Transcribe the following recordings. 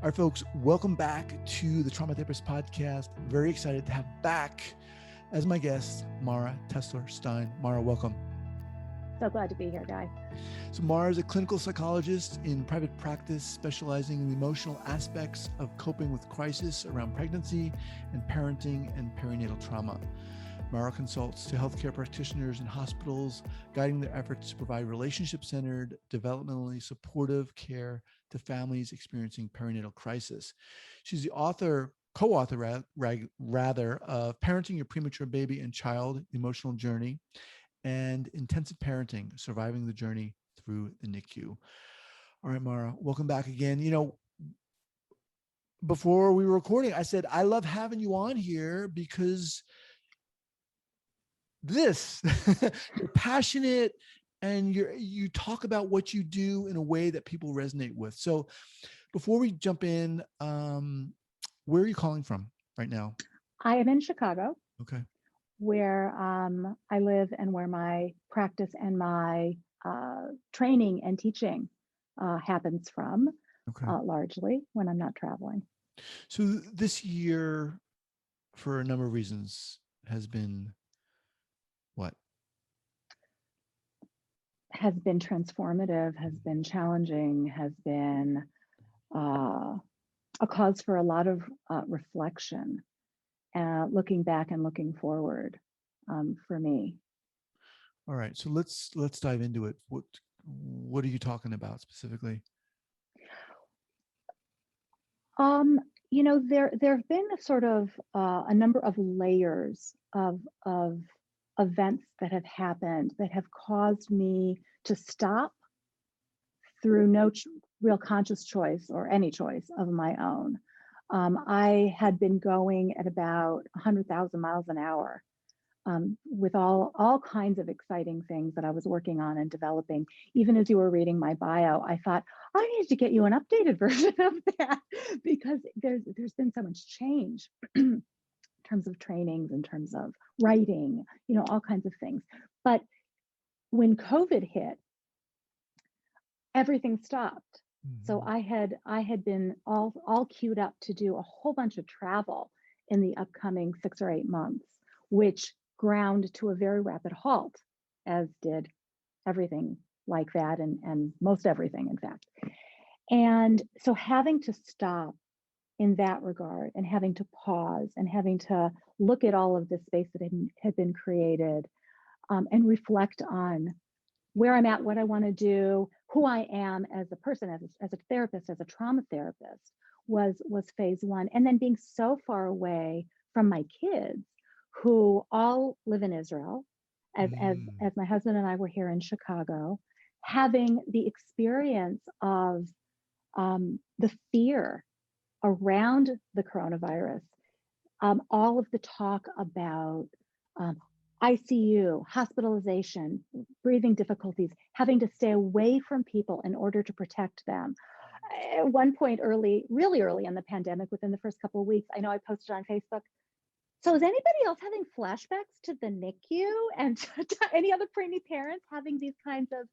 All right, folks, welcome back to the Trauma Therapist Podcast. Very excited to have back as my guest, Mara Tesler Stein. Mara, welcome. So glad to be here, Guy. So Mara is a clinical psychologist in private practice, specializing in the emotional aspects of coping with crisis around pregnancy and parenting and perinatal trauma. Mara consults to healthcare practitioners and hospitals, guiding their efforts to provide relationship-centered, developmentally supportive care to families experiencing perinatal crisis. She's the co-author of Parenting Your Premature Baby and Child, Emotional Journey, and Intensive Parenting, Surviving the Journey Through the NICU. All right, Mara, welcome back again. You know, before we were recording, I said, I love having you on here because you're passionate and you talk about what you do in a way that people resonate with. So before we jump in, where are you calling from right now? I am in Chicago. Okay. Where I live and where my practice and my training and teaching happens from, largely when I'm not traveling. So this year, for a number of reasons, has been what? Has been transformative, has been challenging, has been a cause for a lot of reflection, looking back and looking forward for me. All right, so let's dive into it. What are you talking about specifically? You know, there have been a sort of a number of layers of events that have happened that have caused me to stop through no real conscious choice or any choice of my own. I had been going at about 100,000 miles an hour with all kinds of exciting things that I was working on and developing. Even as you were reading my bio, I thought, I need to get you an updated version of that because there's been so much change in terms of trainings, in terms of writing, you know, all kinds of things. But when COVID hit, everything stopped. Mm-hmm. So I had been all queued up to do a whole bunch of travel in the upcoming 6 or 8 months, which ground to a very rapid halt, as did everything like that, and most everything, in fact. And so having to stop in that regard and having to pause and having to look at all of this space that had been created and reflect on where I'm at, what I want to do, who I am as a person, as a therapist, as a trauma therapist, was phase one. And then being so far away from my kids, who all live in Israel, as my husband and I were here in Chicago, having the experience of the fear around the coronavirus, all of the talk about ICU, hospitalization, breathing difficulties, having to stay away from people in order to protect them. At one point really early in the pandemic, within the first couple of weeks, I know I posted on Facebook, so is anybody else having flashbacks to the NICU and to any other preemie parents having these kinds of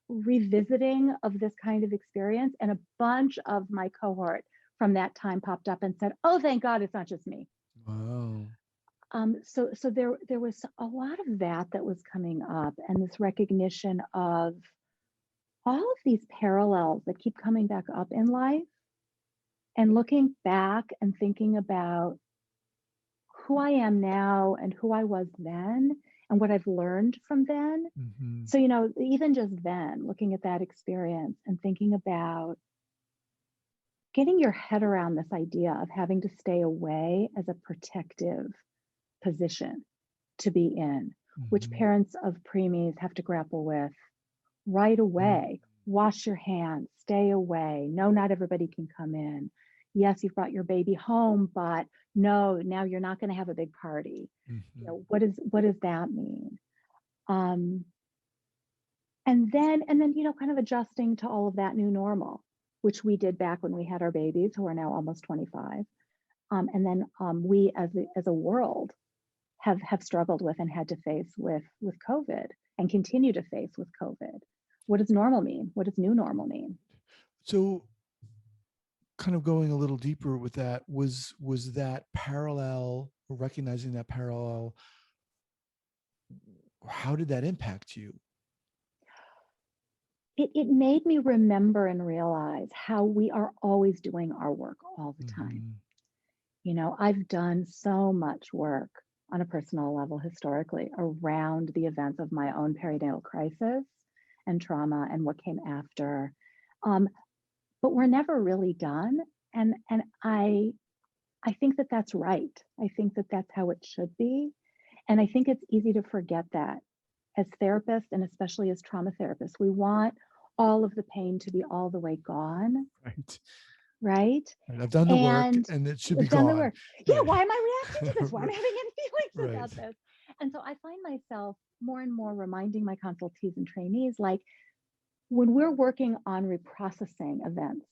revisiting of this kind of experience? And a bunch of my cohort from that time popped up and said, oh, thank God it's not just me. Wow. So there was a lot of that was coming up, and this recognition of all of these parallels that keep coming back up in life, and looking back and thinking about who I am now and who I was then and what I've learned from then. Mm-hmm. So, you know, even just then, looking at that experience and thinking about getting your head around this idea of having to stay away as a protective position to be in, mm-hmm. which parents of preemies have to grapple with right away. Mm-hmm. Wash your hands, stay away. No, not everybody can come in. Yes, you've brought your baby home, but no, now you're not going to have a big party. Mm-hmm. You know, what does that mean? And then, you know, kind of adjusting to all of that new normal, which we did back when we had our babies, who are now almost 25. And then we as a world have struggled with and had to face with COVID and continue to face with COVID. What does normal mean? What does new normal mean? So kind of going a little deeper with that, was that parallel, or recognizing that parallel, how did that impact you? It made me remember and realize how we are always doing our work all the time. You know, I've done so much work on a personal level historically around the events of my own perinatal crisis and trauma and what came after. But we're never really done. And I think that that's right. I think that that's how it should be. And I think it's easy to forget that as therapists, and especially as trauma therapists. We want all of the pain to be all the way gone. Right. Right. I've done the work and it should be done the gone. work. Yeah. Right. Why am I reacting to this? Why am I having any feelings Right. about this? And so I find myself more and more reminding my consultees and trainees, like, when we're working on reprocessing events,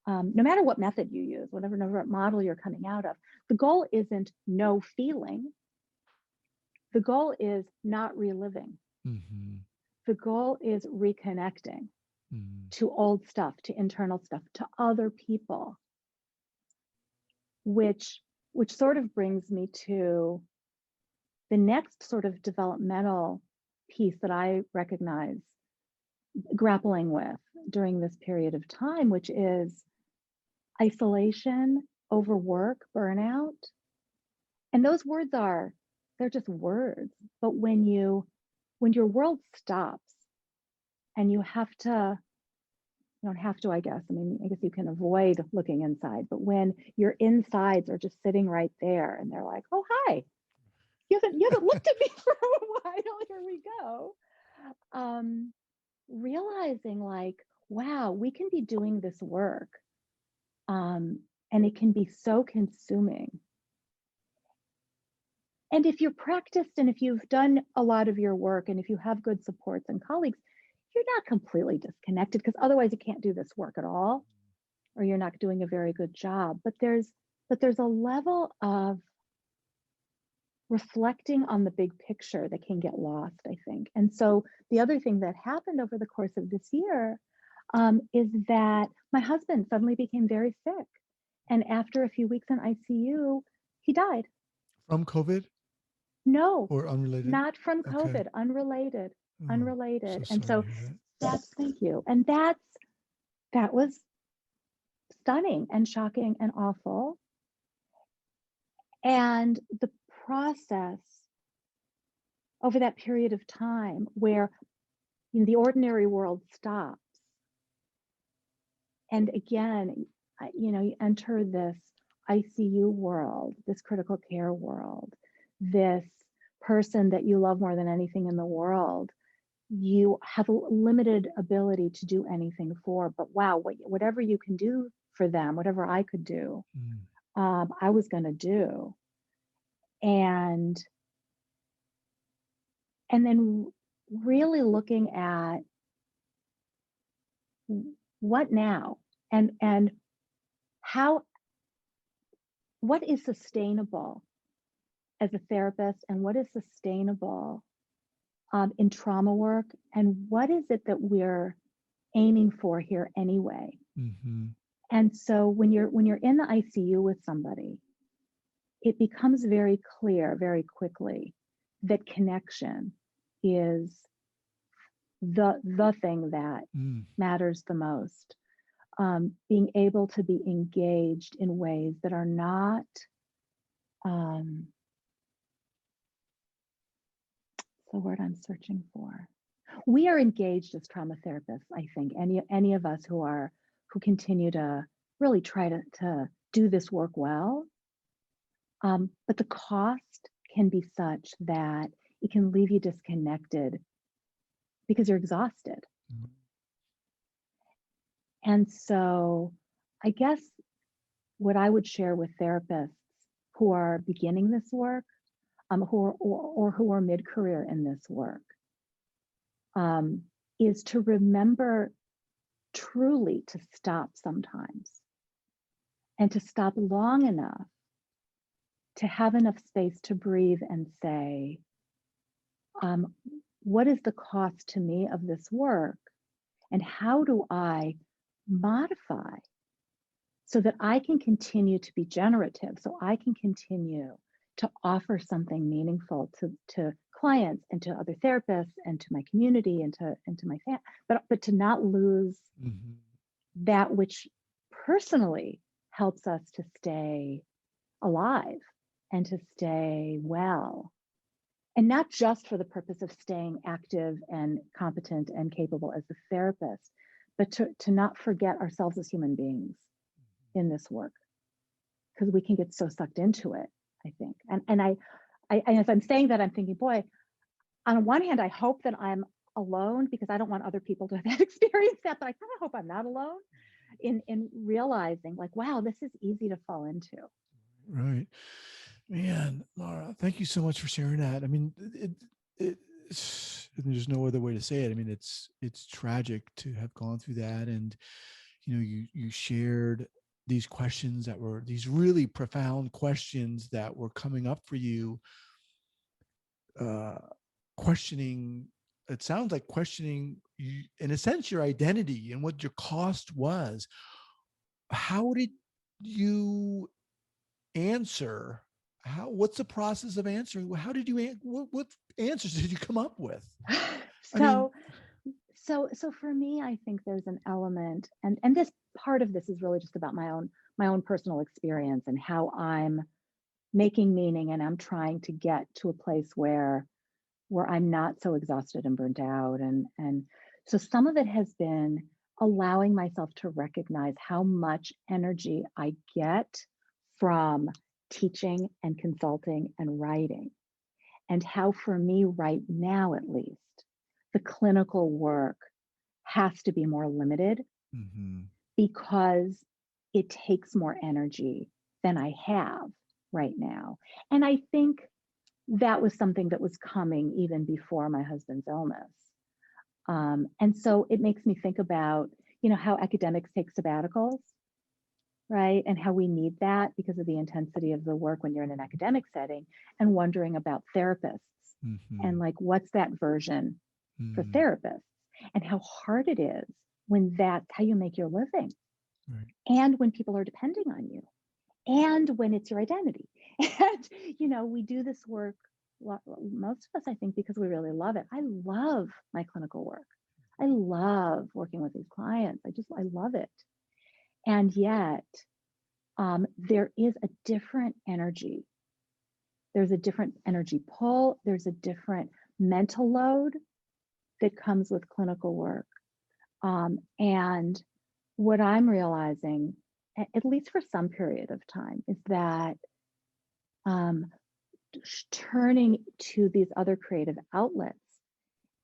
no matter what method you use, whatever model you're coming out of, the goal isn't no feeling. The goal is not reliving. The goal is reconnecting to old stuff, to internal stuff, to other people, which sort of brings me to the next sort of developmental piece that I recognize grappling with during this period of time, which is isolation, overwork, burnout. And those words they're just words. But when your world stops and you don't have to, I guess. I mean, I guess you can avoid looking inside, but when your insides are just sitting right there and they're like, oh, hi, you haven't looked at me for a while, here we go. Realizing like, wow, we can be doing this work. And it can be so consuming. And if you're practiced and if you've done a lot of your work and if you have good supports and colleagues, you're not completely disconnected, because otherwise you can't do this work at all, or you're not doing a very good job. But there's a level of reflecting on the big picture that can get lost, I think. And so the other thing that happened over the course of this year is that my husband suddenly became very sick. And after a few weeks in ICU, he died. From COVID? No. Or unrelated? Not from COVID, okay. Unrelated. Unrelated. So and so that's, thank you. And that was stunning and shocking and awful. And the process over that period of time where the ordinary world stops. And again, you enter this ICU world, this critical care world, this person that you love more than anything in the world, you have a limited ability to do anything for, but wow, whatever you can do for them, whatever I could do, I was going to do. And then really looking at what now, and what is sustainable as a therapist, and what is sustainable in trauma work, and what is it that we're aiming for here anyway. And so when you're in the ICU with somebody, it becomes very clear very quickly that connection is the thing that matters the most. Being able to be engaged in ways that are not the word I'm searching for. We are engaged as trauma therapists, I think, any of us who continue to really try to do this work well. But the cost can be such that it can leave you disconnected because you're exhausted. And so I guess what I would share with therapists who are beginning this work, who are mid-career in this work, is to remember truly to stop sometimes, and to stop long enough to have enough space to breathe and say, what is the cost to me of this work? And how do I modify so that I can continue to be generative, so I can continue to offer something meaningful to clients and to other therapists and to my community and to my family, but to not lose that which personally helps us to stay alive and to stay well. And not just for the purpose of staying active and competent and capable as a therapist, but to not forget ourselves as human beings in this work, because we can get so sucked into it, I think. And I as I'm saying that, I'm thinking, boy, on one hand, I hope that I'm alone, because I don't want other people to have experienced that, but I kind of hope I'm not alone in realizing, like, wow, this is easy to fall into. Right. Man, Laura, thank you so much for sharing that. I mean, there's no other way to say it. I mean, it's tragic to have gone through that. And, you shared these questions that were these really profound questions that were coming up for you, questioning, it sounds like questioning, in a sense, your identity and what your cost was. How did you answer? What's the process of answering? How did you, what answers did you come up with? So for me, I think there's an element, and this part of this is really just about my own personal experience and how I'm making meaning, and I'm trying to get to a place where I'm not so exhausted and burnt out. And so some of it has been allowing myself to recognize how much energy I get from teaching and consulting and writing, and how, for me right now at least, the clinical work has to be more limited because it takes more energy than I have right now. And I think that was something that was coming even before my husband's illness. And so it makes me think about, how academics take sabbaticals, right? And how we need that because of the intensity of the work when you're in an academic setting, and wondering about therapists and like, what's that version for therapists, and how hard it is when that's how you make your living, right, and when people are depending on you, and when it's your identity. And, we do this work, most of us, I think, because we really love it. I love my clinical work. I love working with these clients. I love it. And yet, there is a different energy. There's a different energy pull. There's a different mental load that comes with clinical work. And what I'm realizing, at least for some period of time, is that turning to these other creative outlets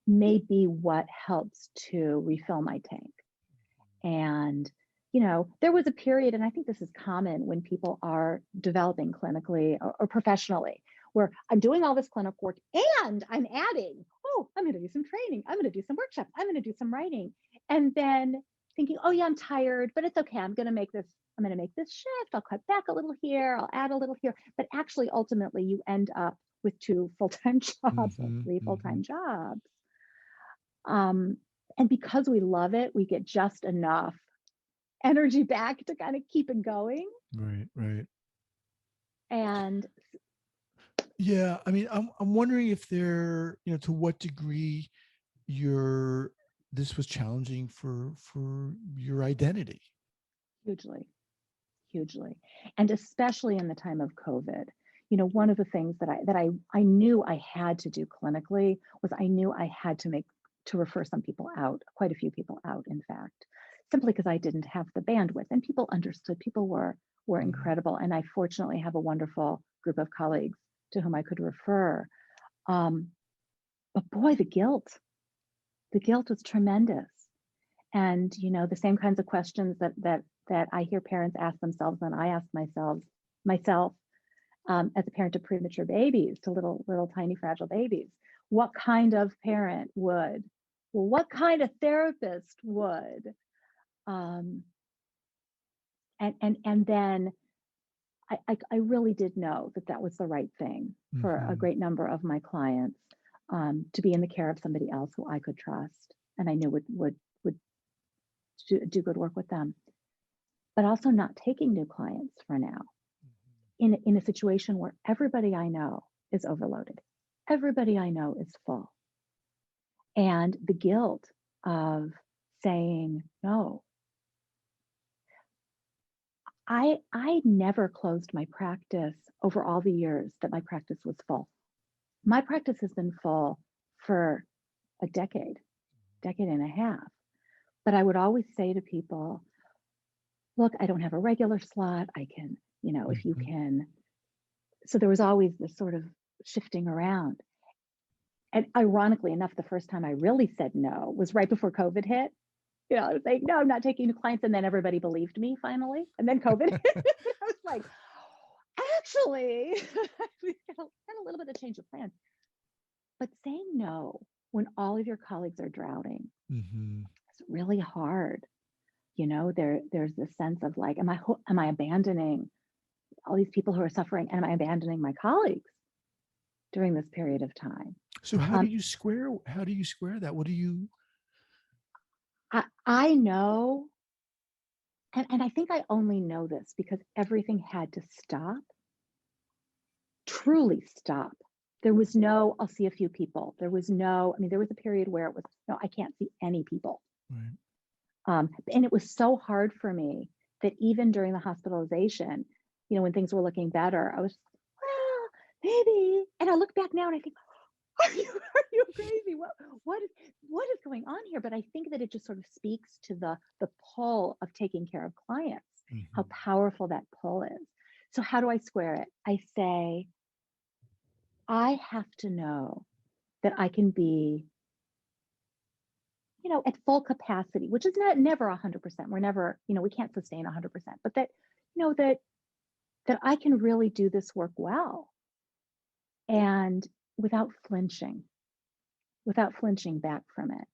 may be what helps to refill my tank. And, there was a period, and I think this is common when people are developing clinically or professionally, where I'm doing all this clinical work and I'm adding, I'm going to do some training, I'm going to do some workshops, I'm going to do some writing, and then thinking, oh yeah, I'm tired, but it's okay, I'm going to make this shift, I'll cut back a little here, I'll add a little here. But actually, ultimately, you end up with 2 full-time jobs or 3 full-time jobs. And because we love it, we get just enough energy back to kind of keep it going. Right. And yeah, I mean, I'm wondering if there, to what degree this was challenging for your identity. Hugely, and especially in the time of COVID. One of the things that I knew I had to do clinically was I knew I had to refer some people out, quite a few people out, in fact, simply because I didn't have the bandwidth, and people understood. People were incredible, and I fortunately have a wonderful group of colleagues to whom I could refer. But boy, the guilt was tremendous. And, the same kinds of questions that I hear parents ask themselves, and I ask myself as a parent of premature babies, to little tiny fragile babies. What kind of parent would? Well, what kind of therapist would? And then I really did know that was the right thing for a great number of my clients, to be in the care of somebody else who I could trust and I knew would do good work with them. but also not taking new clients for now in a situation where everybody I know is overloaded. Everybody I know is full. And the guilt of saying no. I never closed my practice over all the years that my practice was full. My practice has been full for a decade and a half. But I would always say to people, look, I don't have a regular slot. I can, if you can. So there was always this sort of shifting around. And ironically enough, the first time I really said no was right before COVID hit. I was like, no, I'm not taking new clients. And then everybody believed me finally. And then COVID hit. I was like, actually, we had a little bit of change of plans. But saying no when all of your colleagues are drowning is really hard. There's this sense of like, am I abandoning all these people who are suffering? And am I abandoning my colleagues during this period of time? So how do you square that? What do you? I know, and I think I only know this because everything had to stop, truly stop. There was no, I'll see a few people. There was no, there was a period where it was, no, I can't see any people. Right. And it was so hard for me that even during the hospitalization, when things were looking better, I was, well, maybe. And I look back now and I think, are you crazy? What is going on here? But I think that it just sort of speaks to the pull of taking care of clients, how powerful that pull is. So how do I square it? I say, I have to know that I can be, at full capacity, which is never 100%. We're never, we can't sustain 100%, but that, that I can really do this work well and without flinching back from it.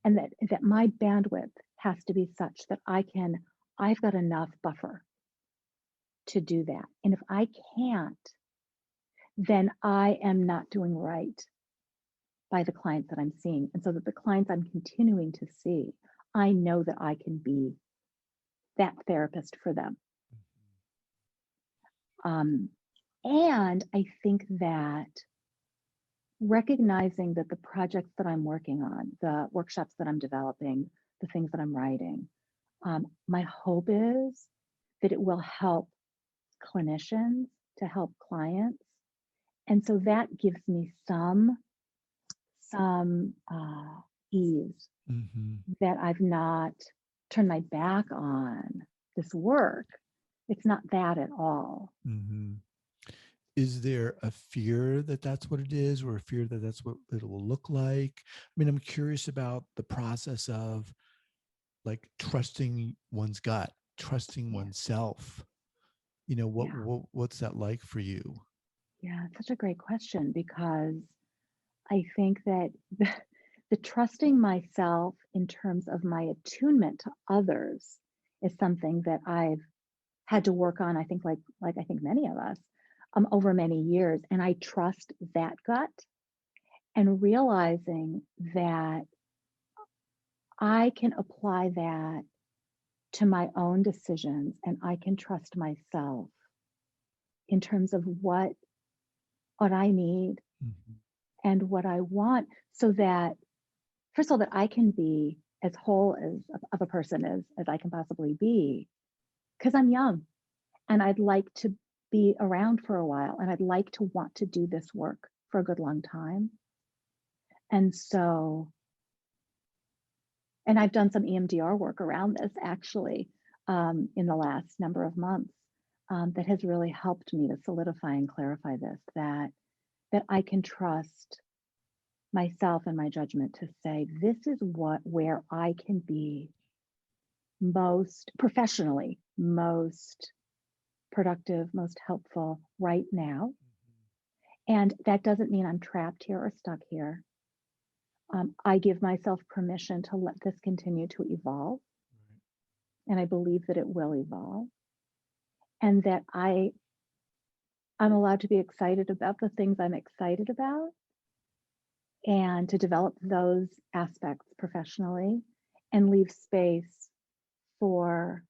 And that my bandwidth has to be such that I've got enough buffer to do that. And if I can't, then I am not doing right by the clients that I'm seeing. And so that the clients I'm continuing to see, I know that I can be that therapist for them. And I think that recognizing that the projects that I'm working on, the workshops that I'm developing, the things that I'm writing, my hope is that it will help clinicians to help clients. And so that gives me some ease that I've not turned my back on this work. It's not that at all. Is there a fear that that's what it is, or a fear that that's what it will look like? I'm curious about the process of like trusting one's gut, trusting oneself. What's that like for you? Yeah, it's such a great question, because I think that the trusting myself in terms of my attunement to others is something that I've had to work on, I think like I think many of us, over many years. And I trust that gut, and realizing that I can apply that to my own decisions, and I can trust myself in terms of what I need and what I want, so that, first of all, that I can be as whole of a person as I can possibly be, because I'm young and I'd like to be around for a while, and I'd like to want to do this work for a good long time. And so, and I've done some EMDR work around this actually in the last number of months that has really helped me to solidify and clarify this, that I can trust myself and my judgment to say, this is where I can be most professionally, most productive, most helpful right now. And that doesn't mean I'm trapped here or stuck here. I give myself permission to let this continue to evolve. And I believe that it will evolve. And that I'm allowed to be excited about the things I'm excited about, and to develop those aspects professionally, and leave space for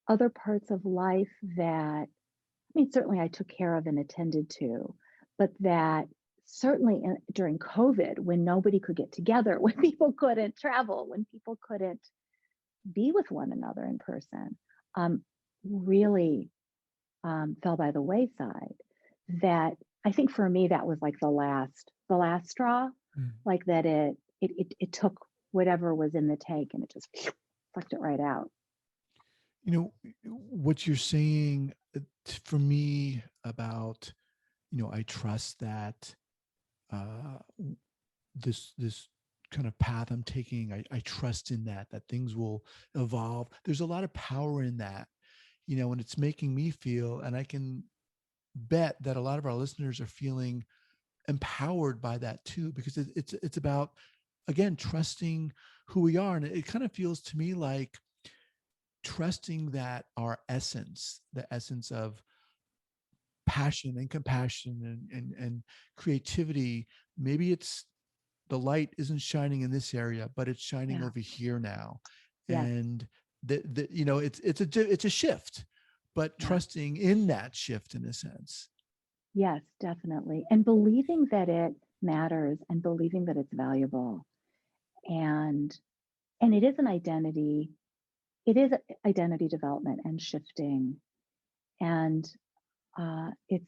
other parts of life that, I mean, certainly I took care of and attended to, but that certainly during COVID, when nobody could get together, when people couldn't travel, when people couldn't be with one another in person, really fell by the wayside. That I think for me, that was like the last straw, Mm. like that it took whatever was in the tank and it just sucked it right out. You know, what you're saying for me about, I trust that uh, this kind of path I'm taking, I trust in that things will evolve. There's a lot of power in that, and it's making me feel, and I can bet that a lot of our listeners are feeling empowered by that too, because it's about, again, trusting who we are. And it kind of feels to me like trusting that our essence, the essence of passion and compassion and creativity, maybe it's the light isn't shining in this area, but it's shining Yeah. over here now. Yes. And it's a shift, but Yeah. trusting in that shift in a sense. Yes, definitely. And believing that it matters and believing that it's valuable. And it is identity development and shifting. And it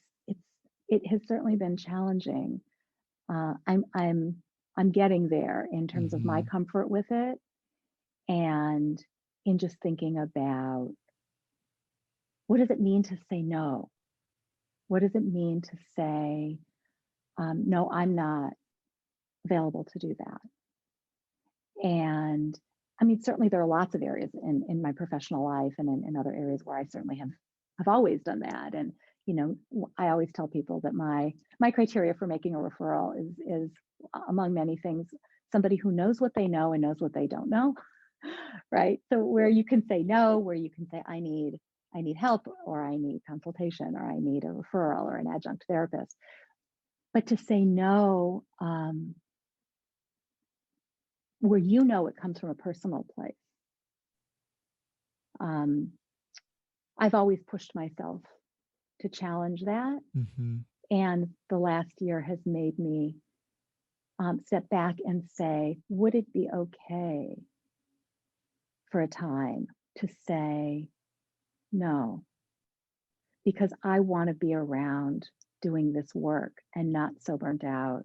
has certainly been challenging. I'm getting there in terms of my Mm-hmm. comfort with it, and in just thinking about what does it mean to say no? What does it mean to say, no, I'm not available to do that? And I mean, certainly there are lots of areas in my professional life and in other areas where I certainly have always done that. And, I always tell people that my criteria for making a referral is among many things, somebody who knows what they know and knows what they don't know, right? So where you can say no, where you can say, I need help, or I need consultation, or I need a referral or an adjunct therapist. But to say no, where it comes from a personal place. I've always pushed myself to challenge that. Mm-hmm. And the last year has made me step back and say, would it be okay for a time to say no? Because I want to be around doing this work and not so burnt out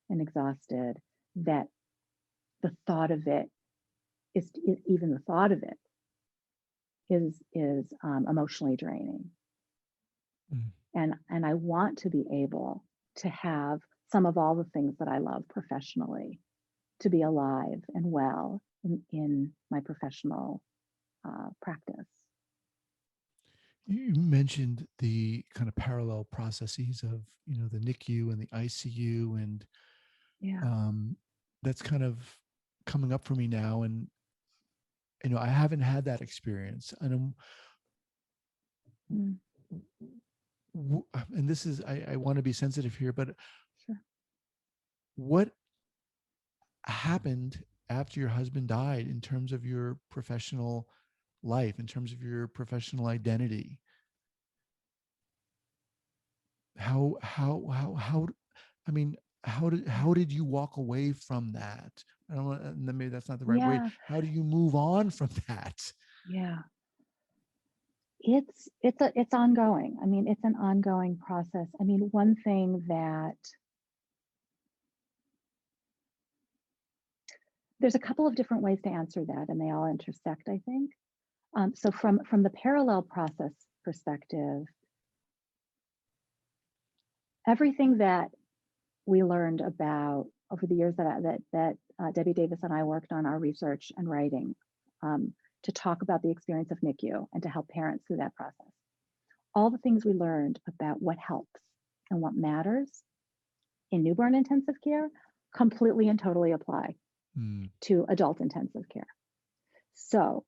and exhausted that the thought of it is even the thought of it is emotionally draining. Mm. And I want to be able to have some of all the things that I love professionally, to be alive and well in my professional practice. You mentioned the kind of parallel processes of, the NICU and the ICU, and Yeah. that's kind of coming up for me now. And, I haven't had that experience. And Mm, and this is, I want to be sensitive here, but sure. what happened after your husband died in terms of your professional life, in terms of your professional identity? How I mean, how did you walk away from that? I don't want, maybe that's not the right way. Yeah. How do you move on from that? Yeah. It's ongoing. I mean, it's an ongoing process. I mean, one thing that there's a couple of different ways to answer that, and they all intersect, I think. So from the parallel process perspective, everything that we learned about over the years that Debbie Davis and I worked on our research and writing to talk about the experience of NICU and to help parents through that process. All the things we learned about what helps and what matters in newborn intensive care completely and totally apply to adult intensive care. So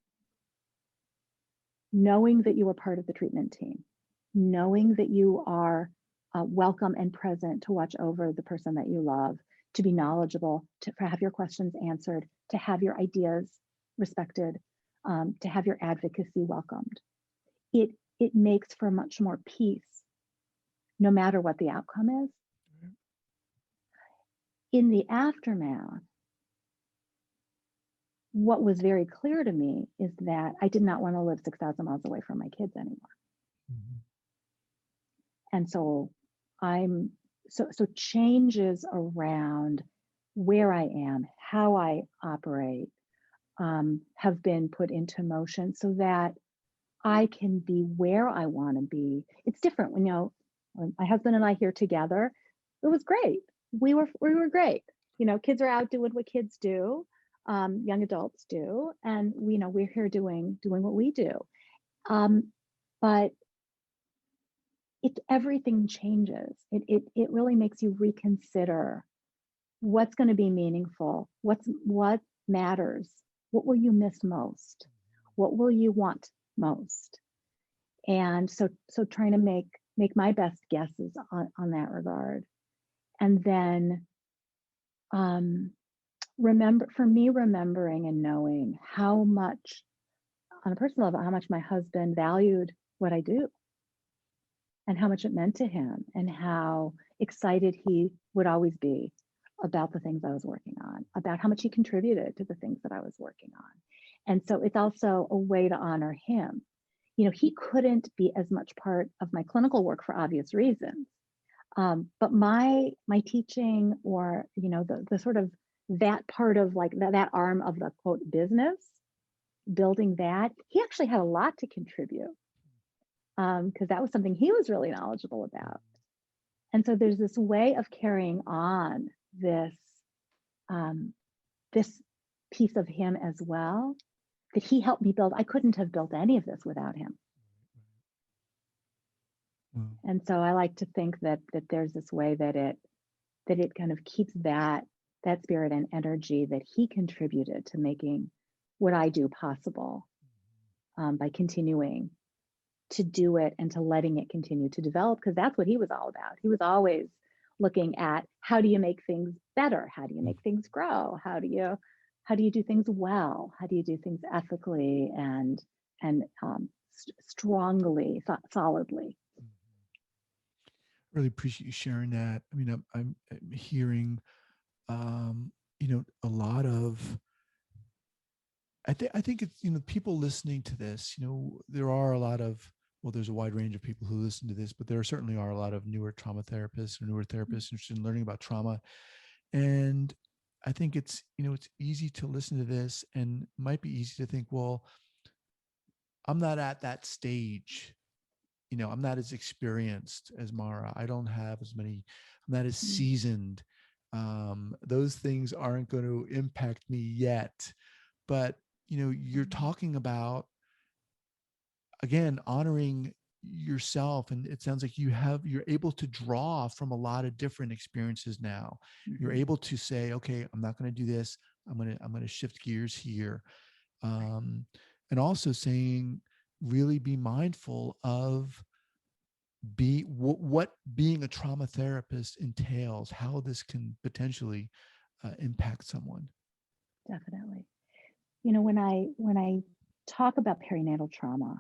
knowing that you are part of the treatment team, knowing that you are welcome and present to watch over the person that you love, to be knowledgeable, to have your questions answered, to have your ideas respected, to have your advocacy welcomed. it makes for much more peace, no matter what the outcome is. In the aftermath, what was very clear to me is that I did not want to live 6,000 miles away from my kids anymore. And so so changes around where I am, how I operate, have been put into motion so that I can be where I want to be. It's different when, when my husband and I here together, it was great. We were great. Kids are out doing what kids do, young adults do, and we're here doing what we do. But everything changes. It really makes you reconsider what's going to be meaningful, what matters, what will you miss most, what will you want most, and so trying to make my best guesses on that regard, and then remembering and knowing how much, on a personal level, how much my husband valued what I do, and how much it meant to him, and how excited he would always be about the things I was working on, about how much he contributed to the things that I was working on. And so it's also a way to honor him. He couldn't be as much part of my clinical work for obvious reasons. But my teaching, or, the sort of that part of like that arm of the quote business, building that, he actually had a lot to contribute, because that was something he was really knowledgeable about. And so there's this way of carrying on this piece of him as well, that he helped me build. I couldn't have built any of this without him. And so I like to think that there's this way that it kind of keeps that spirit and energy that he contributed to making what I do possible, by continuing to do it and to letting it continue to develop, because that's what he was all about. He was always looking at, how do you make things better? How do you make things grow? How do you do things well? How do you do things ethically and strongly, solidly? Really appreciate you sharing that. I mean, I'm hearing, a lot of, I think it's, people listening to this, there are a lot of, well, there's a wide range of people who listen to this, but there certainly are a lot of newer trauma therapists or newer therapists interested in learning about trauma. And I think it's, it's easy to listen to this, and might be easy to think, well, I'm not at that stage. I'm not as experienced as Mara. I don't have as many, I'm not as seasoned. Those things aren't going to impact me yet. But, you're talking about, again, honoring yourself. And it sounds like you're able to draw from a lot of different experiences now. You're able to say, okay, I'm not going to do this. I'm going to shift gears here. And also saying, really be mindful of what being a trauma therapist entails, how this can potentially impact someone. Definitely. When I talk about perinatal trauma,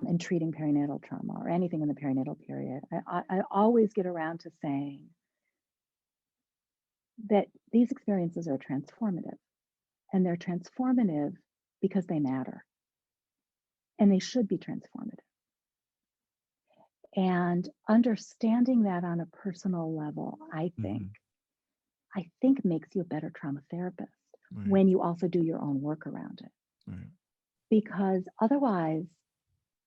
and treating perinatal trauma or anything in the perinatal period, I always get around to saying that these experiences are transformative, and they're transformative because they matter, and they should be transformative. And understanding that on a personal level, I think makes you a better trauma therapist, when you also do your own work around it. Because otherwise,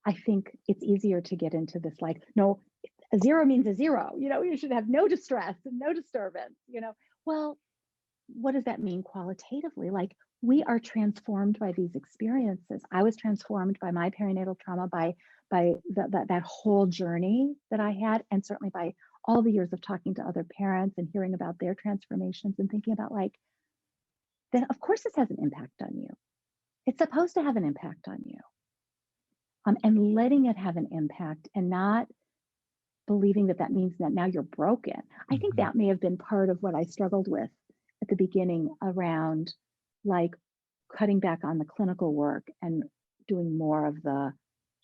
I think it's easier to get into this, like, no, a zero means a zero. You should have no distress and no disturbance. Well, what does that mean qualitatively? Like, we are transformed by these experiences. I was transformed by my perinatal trauma, by that whole journey that I had, and certainly by all the years of talking to other parents and hearing about their transformations, and thinking about, like, then of course this has an impact on you. It's supposed to have an impact on you. And letting it have an impact, and not believing that means that now you're broken. I think that may have been part of what I struggled with at the beginning, around like cutting back on the clinical work and doing more of the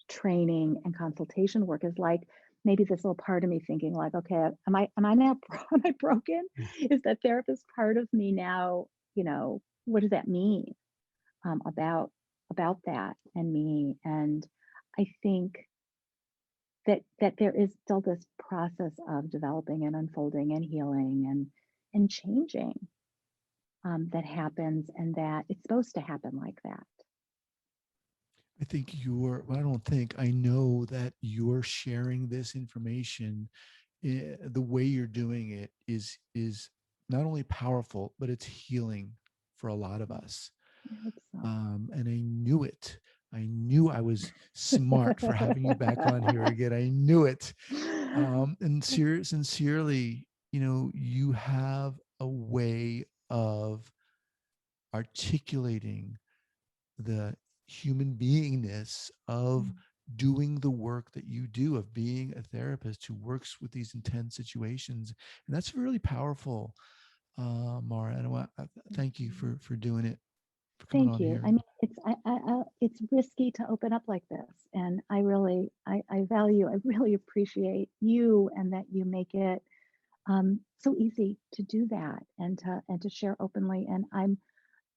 training and consultation work is like maybe this little part of me thinking like, okay, am I now am I broken? Is that therapist part of me now? What does that mean about that and me? And I think that there is still this process of developing and unfolding and healing and changing that happens, and that it's supposed to happen like that. I know that you're sharing this information. The way you're doing it is not only powerful, but it's healing for a lot of us. I hope so. And I knew it. I knew I was smart for having you back on here again. I knew it. And sincerely, you have a way of articulating the human beingness of doing the work that you do, of being a therapist who works with these intense situations. And that's really powerful, Mara. And I want to thank you for doing it, for coming Thank on you. here. I mean, it's risky to open up like this, and I really appreciate you, and that you make it so easy to do that and to share openly. And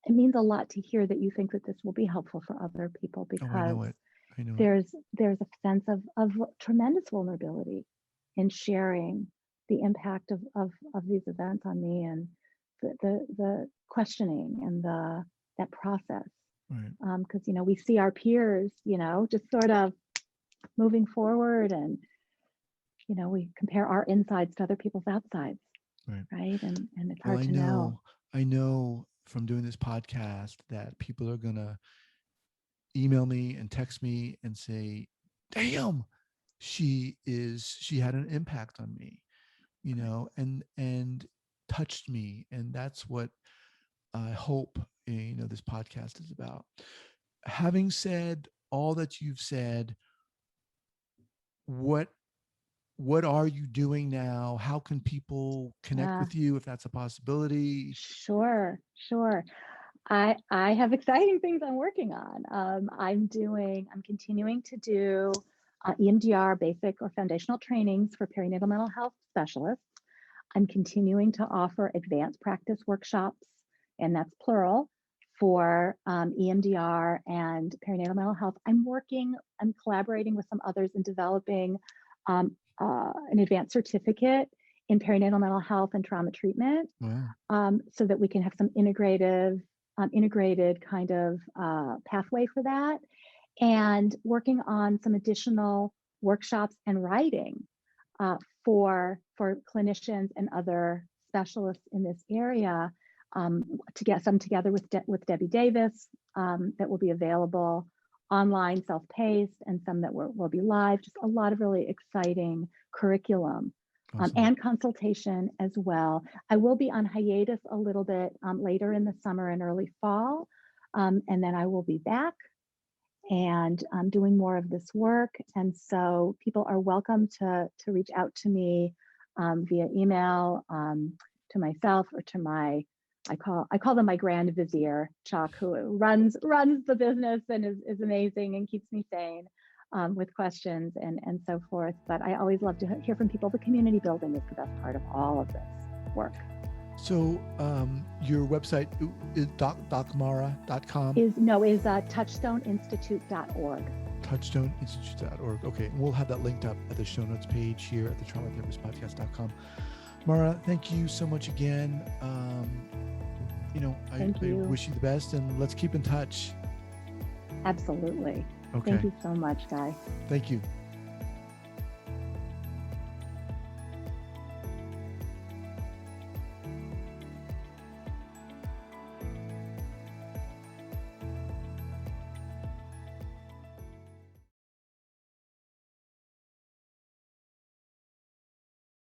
it means a lot to hear that you think that this will be helpful for other people, Oh, I know because it. I know it. there's a sense of tremendous vulnerability in sharing the impact of these events on me, and the questioning and that process. Right. Because we see our peers, just sort of moving forward, and we compare our insides to other people's outsides, right? And it's hard to know. I know from doing this podcast that people are gonna email me and text me and say, damn, she had an impact on me, and touched me. And that's what I hope, this podcast is about. Having said all that you've said, what are you doing now? How can people connect with you, if that's a possibility? Sure. I have exciting things I'm working on. I'm continuing to do EMDR basic or foundational trainings for perinatal mental health specialists. I'm continuing to offer advanced practice workshops, and that's plural, for EMDR and perinatal mental health. I'm collaborating with some others in developing an advanced certificate in perinatal mental health and trauma treatment. Wow. So that we can have some integrated kind of pathway for that, and working on some additional workshops and writing for clinicians and other specialists in this area, to get some together with Debbie Davis, that will be available online, self-paced, and some that will be live. Just a lot of really exciting curriculum. Awesome. And consultation as well. I will be on hiatus a little bit later in the summer and early fall, and then I will be back and doing more of this work. And so people are welcome to reach out to me via email, to myself, or to my, I call them my grand vizier, Chuck, who runs the business and is amazing and keeps me sane with questions and so forth. But I always love to hear from people. The community building is the best part of all of this work. So your website is docmara.com? Is touchstoneinstitute.org. Touchstoneinstitute.org. Okay, and we'll have that linked up at the show notes page here at the traumatherapistpodcast.com. Mara, thank you so much again. I wish you the best, and let's keep in touch. Absolutely. Okay. Thank you so much, Guy. Thank you.